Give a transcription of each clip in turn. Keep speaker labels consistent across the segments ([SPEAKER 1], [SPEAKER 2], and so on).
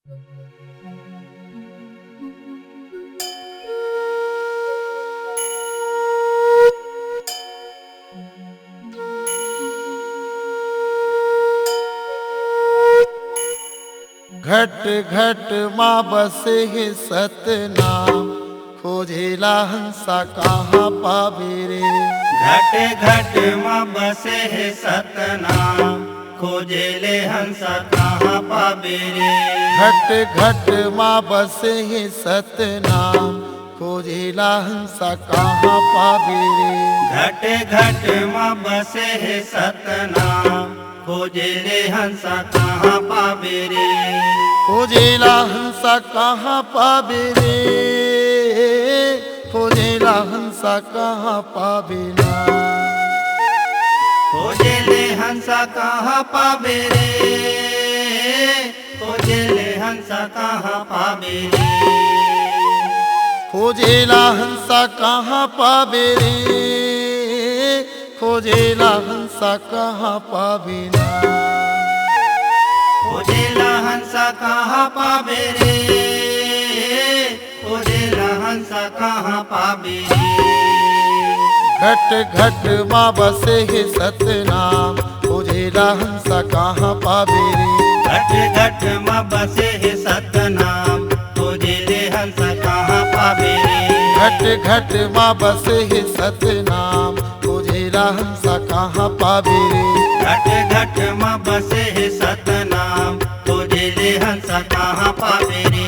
[SPEAKER 1] घट घट माँ बसे है सतनाम, खोजेला हंसा कहाँ पावे रे।
[SPEAKER 2] घट घट माँ बसे है सतनाम, खोजेले हंसा कहाँ पावे रे।
[SPEAKER 1] घट घट माँ बसे है सतनाम, खोजेला हंसा कहाँ पावे रे।
[SPEAKER 2] घट घट माँ बसे है सतनाम, खोजेले हंसा कहाँ पावे रे।
[SPEAKER 1] खोजेला हंसा कहाँ पावे रे, खोजेला हंसा कहाँ पावे ना।
[SPEAKER 2] खोजेले हंसा कहाँ पावे रे, खोजेले हंसा कहाँ पावे रे।
[SPEAKER 1] खोजेला हंसा कहाँ पावे रे, खोजेला हंसा कहाँ पावे ना।
[SPEAKER 2] खोजेला हंसा कहाँ पावे रे, खोजेला हंसा कहाँ पावे रे।
[SPEAKER 1] घट घट माँ बसे है सतनाम, खोजेला हंसा कहाँ पावे रे।
[SPEAKER 2] घट घट माँ बसे है सतनाम, खोजेले हंसा कहाँ पावे रे।
[SPEAKER 1] घट घट माँ बसे है सतनाम, खोजेला हंसा कहाँ पावे रे।
[SPEAKER 2] घट घट माँ बसे है सतनाम, खोजेले हंसा कहाँ पावे रे।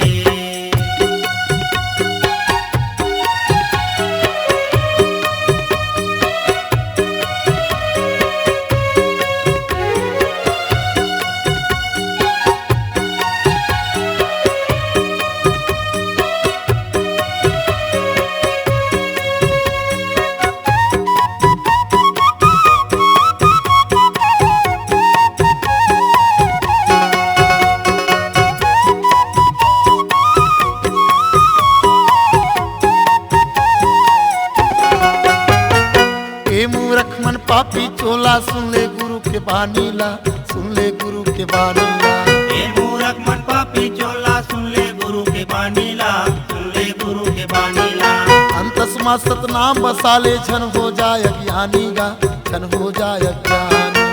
[SPEAKER 1] मूर्ख मन पापी चोला, सुन ले गुरु के बानीला, सुन ले गुरु के बानीला।
[SPEAKER 2] ए मूर्ख मन पापी चोला, सुन ले गुरु के बानीला, सुन ले गुरु के बानीला।
[SPEAKER 1] अंतस्मा सतनाम बसाले, छन हो जाय अज्ञानी गा, छन हो जाय अज्ञानी।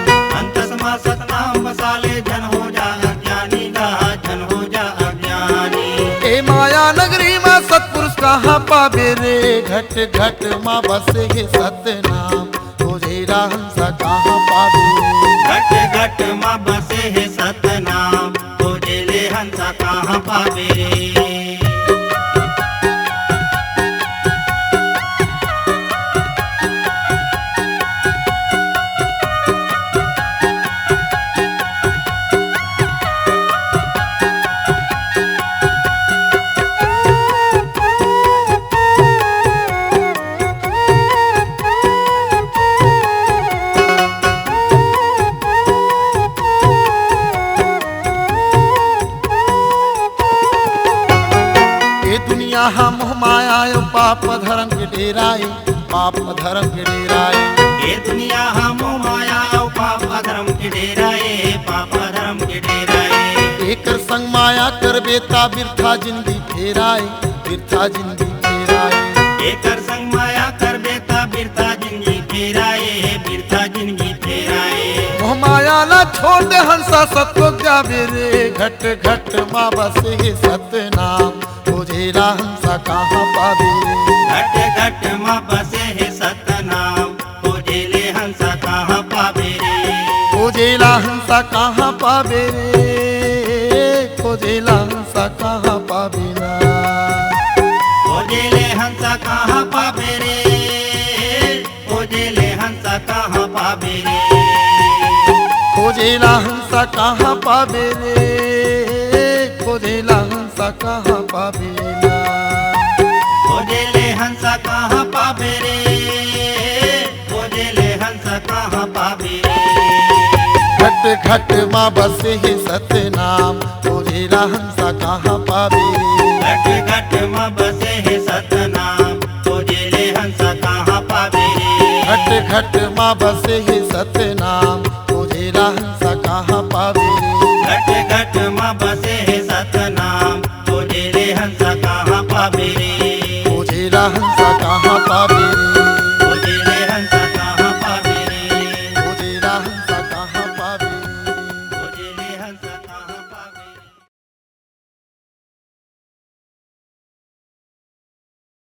[SPEAKER 2] अंतस्मा सतनाम बसाले, जन हो जा अज्ञानी गा, जन हो जा अज्ञानी।
[SPEAKER 1] ए माया नगरी माँ सतपुरुष कहाँ पावे रे। घट घट माँ बसे है सतनाम, खोजेला हंसा कहाँ पावे रे।
[SPEAKER 2] घट घट माँ बसे है सतनाम, खोजेले हंसा कहाँ पावे रे।
[SPEAKER 1] दुनिया मोह माया यो पाप धर्म के डेराए, पाप धर्म के डेराए।
[SPEAKER 2] ये दुनिया मोह माया यो पाप धर्म के डेराए, पाप धर्म के डेराए।
[SPEAKER 1] एकर संग माया कर बेता, बिरथा जिंदगी फेराए, बिरथा जिंदगी फेराए।
[SPEAKER 2] एकर संग माया कर बेता, बिरथा जिंदगी फेराए, बिरथा जिंदगी फेराए।
[SPEAKER 1] मोह माया ना छोड़ दे हंसा सत जावे रे। घट घट माँ बसे है सतनाम, खोजेला हंसा कहाँ पावे रे।
[SPEAKER 2] घट घट माँ बसे है सतनाम, खोजेले हंसा कहाँ पावे रे।
[SPEAKER 1] खोजेला हंसा कहाँ पावे रे, खोजेला हंसा कहाँ पावे ना।
[SPEAKER 2] खोजेले हंसा कहाँ पावे रे, खोजेले हंसा कहाँ पावे रे।
[SPEAKER 1] खोजेला हंसा कहाँ पावे रे, खोजेला हंसा कहाँ पावे ना।
[SPEAKER 2] खोजेले हंसा कहाँ पावे रे, खोजेले हंसा कहाँ पावे रे।
[SPEAKER 1] घट घट माँ बसे है सतनाम, खोजेला हंसा कहाँ पावे रे।
[SPEAKER 2] घट घट माँ बसे है सतनाम, खोजेले हंसा कहाँ पावे रे।
[SPEAKER 1] घट घट माँ बसे है सतनाम, खोजेला हंसा कहाँ पावे रे।
[SPEAKER 2] घट घट माँ बसे है सतना
[SPEAKER 1] खोजेरा हंसा कहाँ पावे रे।